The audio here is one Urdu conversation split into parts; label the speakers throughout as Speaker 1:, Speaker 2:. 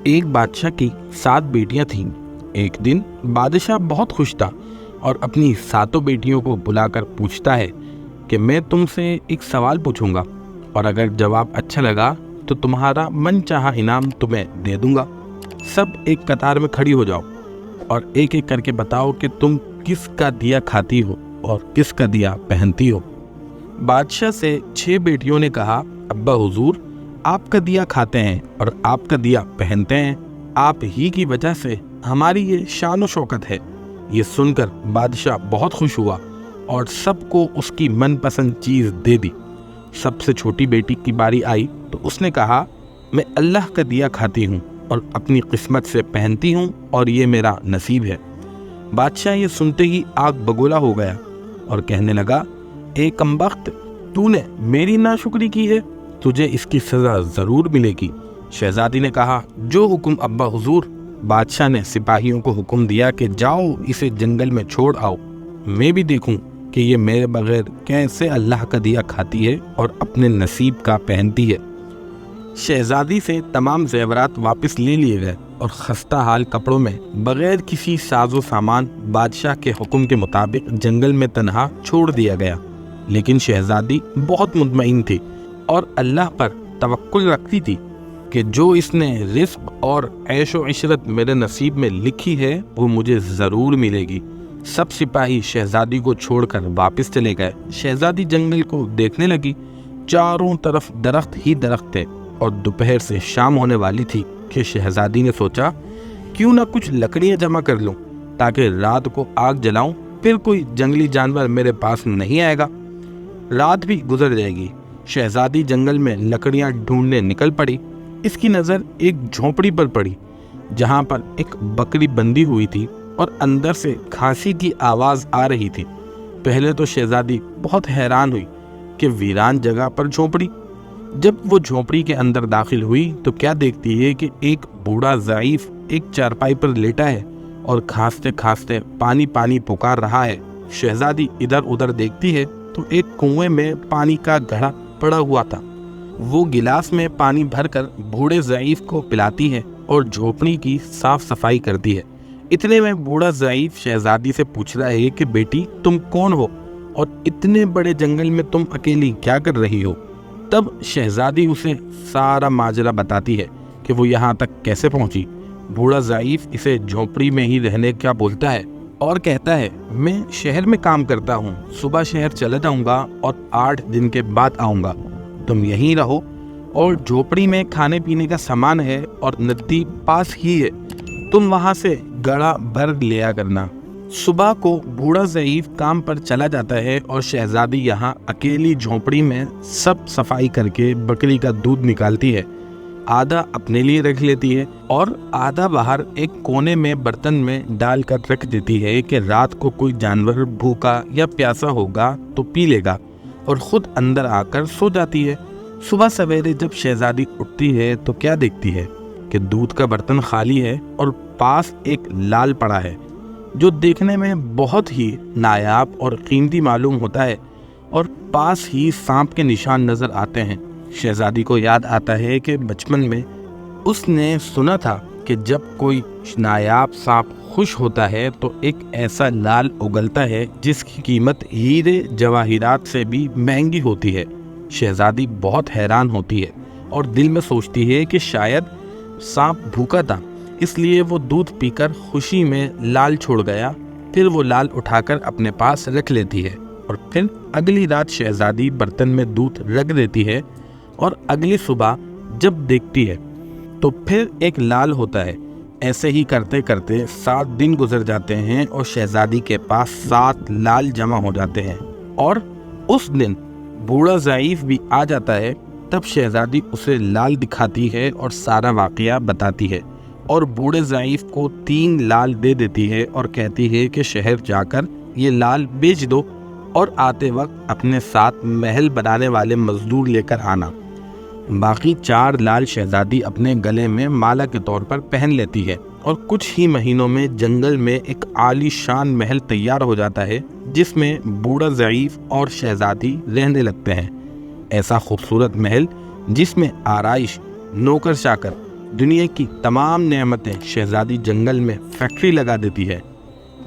Speaker 1: ایک بادشاہ کی 7 بیٹیاں تھیں۔ ایک دن بادشاہ بہت خوش تھا اور اپنی 7 بیٹیوں کو بلا کر پوچھتا ہے کہ میں تم سے ایک سوال پوچھوں گا اور اگر جواب اچھا لگا تو تمہارا من چاہا انعام تمہیں دے دوں گا۔ سب ایک قطار میں کھڑی ہو جاؤ اور ایک ایک کر کے بتاؤ کہ تم کس کا دیا کھاتی ہو اور کس کا دیا پہنتی ہو۔ بادشاہ سے 6 بیٹیوں نے کہا، ابا حضور، آپ کا دیا کھاتے ہیں اور آپ کا دیا پہنتے ہیں، آپ ہی کی وجہ سے ہماری یہ شان و شوکت ہے۔ یہ سن کر بادشاہ بہت خوش ہوا اور سب کو اس کی من پسند چیز دے دی۔ سب سے چھوٹی بیٹی کی باری آئی تو اس نے کہا، میں اللہ کا دیا کھاتی ہوں اور اپنی قسمت سے پہنتی ہوں اور یہ میرا نصیب ہے۔ بادشاہ یہ سنتے ہی آگ بگولا ہو گیا اور کہنے لگا، اے کمبخت، تو نے میری ناشکری کی ہے، تجھے اس کی سزا ضرور ملے گی۔ شہزادی نے کہا، جو حکم ابا حضور۔ بادشاہ نے سپاہیوں کو حکم دیا کہ جاؤ اسے جنگل میں چھوڑ آؤ، میں بھی دیکھوں کہ یہ میرے بغیر کیسے اللہ کا دیا کھاتی ہے اور اپنے نصیب کا پہنتی ہے۔ شہزادی سے تمام زیورات واپس لے لیے گئے اور خستہ حال کپڑوں میں بغیر کسی ساز و سامان بادشاہ کے حکم کے مطابق جنگل میں تنہا چھوڑ دیا گیا۔ لیکن شہزادی بہت مطمئن تھی اور اللہ پر توکل رکھتی تھی کہ جو اس نے رزق اور عیش و عشرت میرے نصیب میں لکھی ہے وہ مجھے ضرور ملے گی۔ سب سپاہی شہزادی کو چھوڑ کر واپس چلے گئے۔ شہزادی جنگل کو دیکھنے لگی، چاروں طرف درخت ہی درخت تھے اور دوپہر سے شام ہونے والی تھی کہ شہزادی نے سوچا، کیوں نہ کچھ لکڑیاں جمع کر لوں تاکہ رات کو آگ جلاؤں، پھر کوئی جنگلی جانور میرے پاس نہیں آئے گا، رات بھی گزر جائے گی۔ شہزادی جنگل میں لکڑیاں ڈھونڈنے نکل پڑی۔ اس کی نظر ایک جھونپڑی پر پڑی جہاں پر ایک بکری بندھی ہوئی تھی اور اندر سے کھانسی کی آواز آ رہی تھی۔ پہلے تو شہزادی بہت حیران ہوئی کہ ویران جگہ پر جھونپڑی۔ جب وہ جھونپڑی کے اندر داخل ہوئی تو کیا دیکھتی ہے کہ ایک بوڑھا ضعیف ایک چارپائی پر لیٹا ہے اور کھانستے کھانستے پانی پانی پکار رہا ہے۔ شہزادی ادھر ادھر دیکھتی ہے تو ایک کنویں میں پانی کا گھڑا پڑا ہوا تھا۔ وہ گلاس میں پانی بھر کر بوڑھے ضعیف کو پلاتی ہے اور جھونپڑی کی صاف صفائی کرتی ہے۔ اتنے میں بوڑھا ضعیف شہزادی سے پوچھ رہا ہے کہ بیٹی، تم کون ہو اور اتنے بڑے جنگل میں تم اکیلی کیا کر رہی ہو؟ تب شہزادی اسے سارا ماجرا بتاتی ہے کہ وہ یہاں تک کیسے پہنچی۔ بوڑھا ضعیف اسے جھونپڑی میں ہی رہنے کا بولتا ہے اور کہتا ہے، میں شہر میں کام کرتا ہوں، صبح شہر چلا جاؤں گا اور 8 دن کے بعد آؤں گا، تم یہیں رہو اور جھونپڑی میں کھانے پینے کا سامان ہے اور ندی پاس ہی ہے، تم وہاں سے گڑا بھر لیا کرنا۔ صبح کو بوڑھا ضعیف کام پر چلا جاتا ہے اور شہزادی یہاں اکیلی جھونپڑی میں سب صفائی کر کے بکری کا دودھ نکالتی ہے، آدھا اپنے لیے رکھ لیتی ہے اور آدھا باہر ایک کونے میں برتن میں ڈال کر رکھ دیتی ہے کہ رات کو کوئی جانور بھوکا یا پیاسا ہوگا تو پی لے گا اور خود اندر آ کر سو جاتی ہے۔ صبح سویرے جب شہزادی اٹھتی ہے تو کیا دیکھتی ہے کہ دودھ کا برتن خالی ہے اور پاس ایک لال پڑا ہے جو دیکھنے میں بہت ہی نایاب اور قیمتی معلوم ہوتا ہے اور پاس ہی سانپ کے نشان نظر آتے ہیں۔ شہزادی کو یاد آتا ہے کہ بچپن میں اس نے سنا تھا کہ جب کوئی نایاب سانپ خوش ہوتا ہے تو ایک ایسا لال اگلتا ہے جس کی قیمت ہیرے جواہرات سے بھی مہنگی ہوتی ہے۔ شہزادی بہت حیران ہوتی ہے اور دل میں سوچتی ہے کہ شاید سانپ بھوکا تھا، اس لیے وہ دودھ پی کر خوشی میں لال چھوڑ گیا۔ پھر وہ لال اٹھا کر اپنے پاس رکھ لیتی ہے اور پھر اگلی رات شہزادی برتن میں دودھ رکھ دیتی ہے اور اگلی صبح جب دیکھتی ہے تو پھر ایک لال ہوتا ہے۔ ایسے ہی کرتے کرتے 7 دن گزر جاتے ہیں اور شہزادی کے پاس 7 لال جمع ہو جاتے ہیں اور اس دن بوڑھا ضعیف بھی آ جاتا ہے۔ تب شہزادی اسے لال دکھاتی ہے اور سارا واقعہ بتاتی ہے اور بوڑھے ضعیف کو 3 لال دے دیتی ہے اور کہتی ہے کہ شہر جا کر یہ لال بیچ دو اور آتے وقت اپنے ساتھ محل بنانے والے مزدور لے کر آنا۔ باقی 4 لال شہزادی اپنے گلے میں مالا کے طور پر پہن لیتی ہے اور کچھ ہی مہینوں میں جنگل میں ایک عالی شان محل تیار ہو جاتا ہے جس میں بوڑھا ضعیف اور شہزادی رہنے لگتے ہیں۔ ایسا خوبصورت محل جس میں آرائش، نوکر چاکر دنیا کی تمام نعمتیں شہزادی جنگل میں فیکٹری لگا دیتی ہے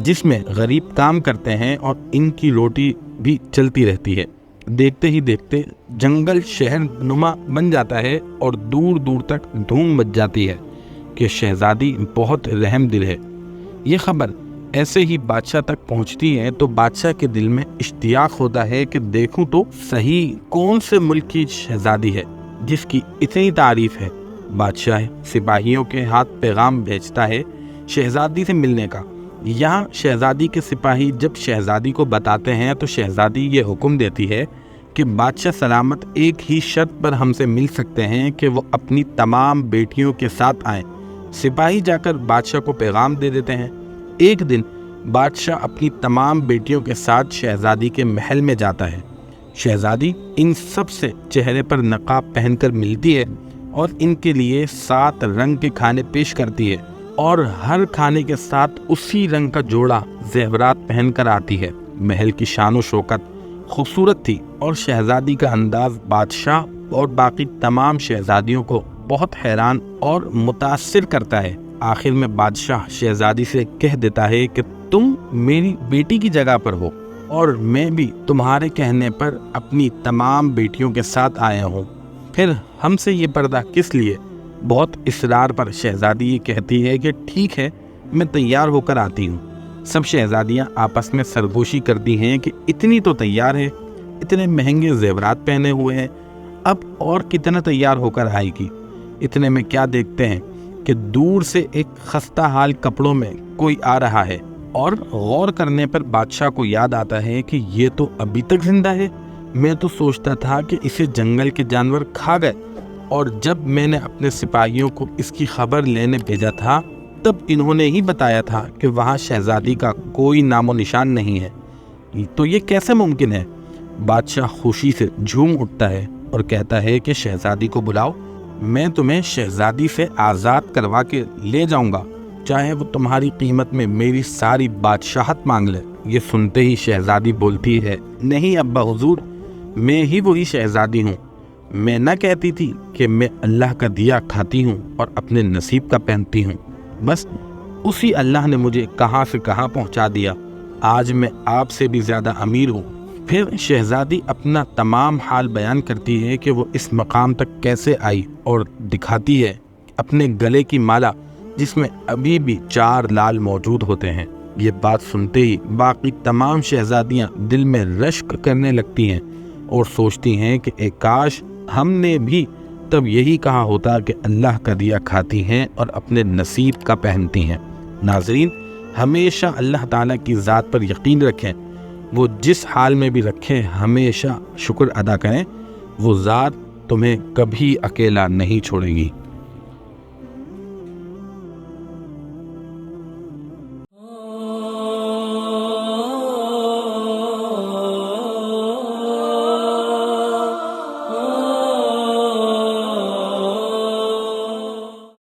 Speaker 1: جس میں غریب کام کرتے ہیں اور ان کی روٹی بھی چلتی رہتی ہے۔ دیکھتے ہی دیکھتے جنگل شہر نما بن جاتا ہے اور دور دور تک دھوم مچ جاتی ہے کہ شہزادی بہت رحم دل ہے۔ یہ خبر ایسے ہی بادشاہ تک پہنچتی ہے تو بادشاہ کے دل میں اشتیاق ہوتا ہے کہ دیکھوں تو صحیح کون سے ملک کی شہزادی ہے جس کی اتنی تعریف ہے۔ بادشاہ سپاہیوں کے ہاتھ پیغام بھیجتا ہے شہزادی سے ملنے کا۔ یہاں شہزادی کے سپاہی جب شہزادی کو بتاتے ہیں تو شہزادی یہ حکم دیتی ہے کہ بادشاہ سلامت ایک ہی شرط پر ہم سے مل سکتے ہیں کہ وہ اپنی تمام بیٹیوں کے ساتھ آئیں۔ سپاہی جا کر بادشاہ کو پیغام دے دیتے ہیں۔ ایک دن بادشاہ اپنی تمام بیٹیوں کے ساتھ شہزادی کے محل میں جاتا ہے۔ شہزادی ان سب سے چہرے پر نقاب پہن کر ملتی ہے اور ان کے لیے 7 رنگ کے کھانے پیش کرتی ہے اور ہر کھانے کے ساتھ اسی رنگ کا جوڑا زیورات پہن کر آتی ہے۔ محل کی شان و شوکت خوبصورت تھی اور شہزادی کا انداز بادشاہ اور باقی تمام شہزادیوں کو بہت حیران اور متاثر کرتا ہے۔ آخر میں بادشاہ شہزادی سے کہہ دیتا ہے کہ تم میری بیٹی کی جگہ پر ہو اور میں بھی تمہارے کہنے پر اپنی تمام بیٹیوں کے ساتھ آیا ہوں، پھر ہم سے یہ پردہ کس لیے؟ بہت اصرار پر شہزادی یہ کہتی ہے کہ ٹھیک ہے، میں تیار ہو کر آتی ہوں۔ سب شہزادیاں آپس میں سرگوشی کرتی ہیں کہ اتنی تو تیار ہے، اتنے مہنگے زیورات پہنے ہوئے ہیں، اب اور کتنا تیار ہو کر آئے گی۔ اتنے میں کیا دیکھتے ہیں کہ دور سے ایک خستہ حال کپڑوں میں کوئی آ رہا ہے، اور غور کرنے پر بادشاہ کو یاد آتا ہے کہ یہ تو ابھی تک زندہ ہے۔ میں تو سوچتا تھا کہ اسے جنگل کے جانور کھا گئے، اور جب میں نے اپنے سپاہیوں کو اس کی خبر لینے بھیجا تھا تب انہوں نے ہی بتایا تھا کہ وہاں شہزادی کا کوئی نام و نشان نہیں ہے۔ تو یہ کیسے ممکن ہے؟ بادشاہ خوشی سے جھوم اٹھتا ہے اور کہتا ہے کہ شہزادی کو بلاؤ، میں تمہیں شہزادی سے آزاد کروا کے لے جاؤں گا، چاہے وہ تمہاری قیمت میں میری ساری بادشاہت مانگ لے۔ یہ سنتے ہی شہزادی بولتی ہے، نہیں ابا حضور، میں ہی وہی شہزادی ہوں۔ میں نہ کہتی تھی کہ میں اللہ کا دیا کھاتی ہوں اور اپنے نصیب کا پہنتی ہوں، بس اسی اللہ نے مجھے کہاں سے کہاں پہنچا دیا۔ آج میں آپ سے بھی زیادہ امیر ہوں۔ پھر شہزادی اپنا تمام حال بیان کرتی ہے کہ وہ اس مقام تک کیسے آئی اور دکھاتی ہے اپنے گلے کی مالا جس میں ابھی بھی 4 لال موجود ہوتے ہیں۔ یہ بات سنتے ہی باقی تمام شہزادیاں دل میں رشک کرنے لگتی ہیں اور سوچتی ہیں کہ اے کاش ہم نے بھی تب یہی کہا ہوتا کہ اللہ کا دیا کھاتی ہیں اور اپنے نصیب کا پہنتی ہیں۔ ناظرین، ہمیشہ اللہ تعالیٰ کی ذات پر یقین رکھیں، وہ جس حال میں بھی رکھیں ہمیشہ شکر ادا کریں، وہ ذات تمہیں کبھی اکیلا نہیں چھوڑے گی۔